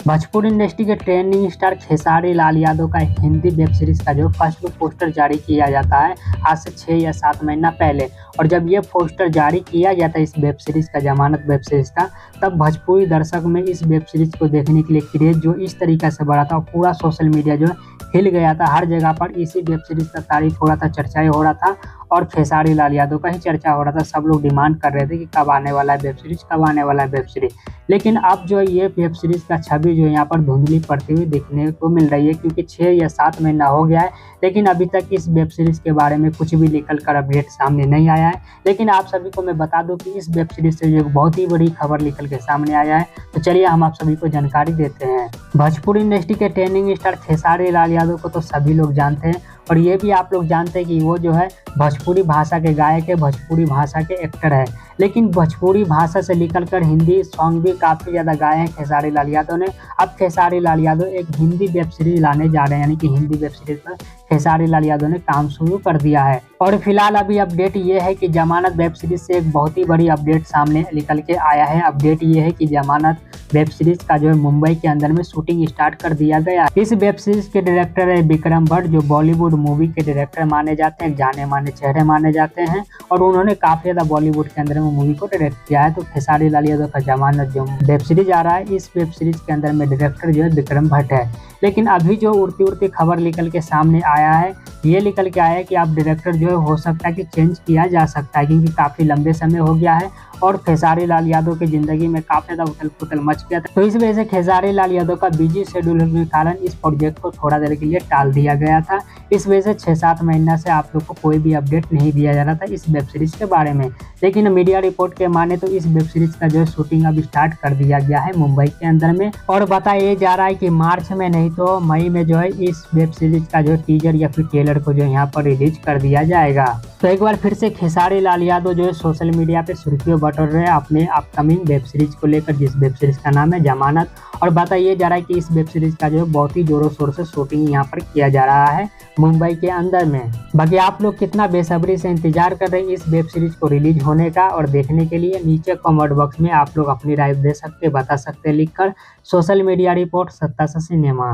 Bhojpuri industry के trending star Khesari Lal Yadav का एक हिंदी वेब सीरीज का जो फर्स्ट लुक पोस्टर जारी किया जाता है आज से 6 या 7 महीना पहले। और जब ये पोस्टर जारी किया गया था इस वेब सीरीज का, जमानत वेब सीरीज का, तब भोजपुरी दर्शक में इस वेब सीरीज को देखने के लिए क्रेज जो इस तरीके से बढ़ा था, पूरा सोशल मीडिया जो हिल गया था। हर जगह पर इसी वेब सीरीज का तारीफ हो रहा था, चर्चाएं हो रहा था और खेसारी लाल यादव का ही चर्चा हो रहा था। सब लोग डिमांड कर रहे थे कि कब आने वाला है वेब सीरीज, कब आने वाला है वेब सीरीज। लेकिन अब जो ये वेब सीरीज का छवि जो यहाँ पर धुंधली पड़ती हुई देखने को मिल रही है, क्योंकि 6 या 7 महीना हो गया है, लेकिन अभी तक इस वेब सीरीज के बारे में कुछ भी निकल कर अपडेट सामने नहीं आया है। लेकिन आप सभी को मैं बता दूं कि इस वेब सीरीज से एक बहुत ही बड़ी खबर निकल के सामने आया है, तो चलिए हम आप सभी को जानकारी देते हैं। भोजपुरी इंडस्ट्री के ट्रेंडिंग स्टार खेसारी लाल यादव को तो सभी लोग जानते हैं, और ये भी आप लोग जानते हैं कि वो जो है भोजपुरी भाषा के गायक है, भोजपुरी भाषा के एक्टर है। लेकिन भोजपुरी भाषा से निकल कर हिंदी सॉन्ग भी काफ़ी ज़्यादा गाए हैं खेसारी लाल यादव ने। अब खेसारी लाल यादव एक हिंदी वेब सीरीज लाने जा रहे हैं, यानी कि हिंदी वेब सीरीज पर खेसारी लाल यादव ने काम शुरू कर दिया है। और फिलहाल अभी अपडेट ये है कि जमानत वेब सीरीज से एक बहुत ही बड़ी अपडेट सामने निकल के आया है। अपडेट ये है कि जमानत वेब सीरीज का जो है मुंबई के अंदर में शूटिंग स्टार्ट कर दिया गया। इस वेब सीरीज के डायरेक्टर है विक्रम भट्ट, जो बॉलीवुड मूवी के डायरेक्टर माने जाते हैं, जाने माने चेहरे माने जाते हैं, और उन्होंने काफी ज्यादा बॉलीवुड के अंदर में मूवी को डायरेक्ट किया है। तो खेसारी लाल यादव का जमानत जो वेब सीरीज आ रहा है, इस वेब सीरीज के अंदर में डायरेक्टर जो है विक्रम भट्ट है। लेकिन अभी जो उड़ती उड़ती खबर निकल के सामने आया है, ये निकल के आया है कि अब डायरेक्टर जो है हो सकता है कि चेंज किया जा सकता है, क्योंकि काफी लंबे समय हो गया है और खेसारी लाल यादव की जिंदगी में काफी ज्यादा उथल पुथल मच गया था। तो इस वजह से खेसारी लाल यादव का बिजी शेड्यूल होने के कारण इस प्रोजेक्ट को थोड़ा देर के लिए टाल दिया गया था। इस वजह से 6-7 महीना से आप लोग को कोई भी अपडेट नहीं दिया जा रहा था इस वेब सीरीज के बारे में। लेकिन मीडिया रिपोर्ट के माने तो इस वेब सीरीज का जो है शूटिंग अब स्टार्ट कर दिया गया है मुंबई के अंदर में, और बताया जा रहा है कि मार्च में नहीं तो मई में जो है इस वेब सीरीज का जो टीजर या फिर ट्रेलर को जो यहाँ पर रिलीज कर दिया जाएगा। तो एक बार फिर से खेसारी लाल यादव जो है सोशल मीडिया पे सुर्खियों बटोर रहे हैं अपने अपकमिंग वेब सीरीज को लेकर, जिस वेब सीरीज का नाम है जमानत। और बताइए जा रहा है कि इस वेब सीरीज का जो है बहुत ही जोरों शोर से शूटिंग यहाँ पर किया जा रहा है मुंबई के अंदर में। बाकी आप लोग कितना बेसब्री से इंतजार कर रहे हैं इस वेब सीरीज को रिलीज होने का और देखने के लिए, नीचे कमेंट बॉक्स में आप लोग अपनी राय दे सकते, बता सकते लिखकर। सोशल मीडिया रिपोर्ट सत्ता सा सिनेमा।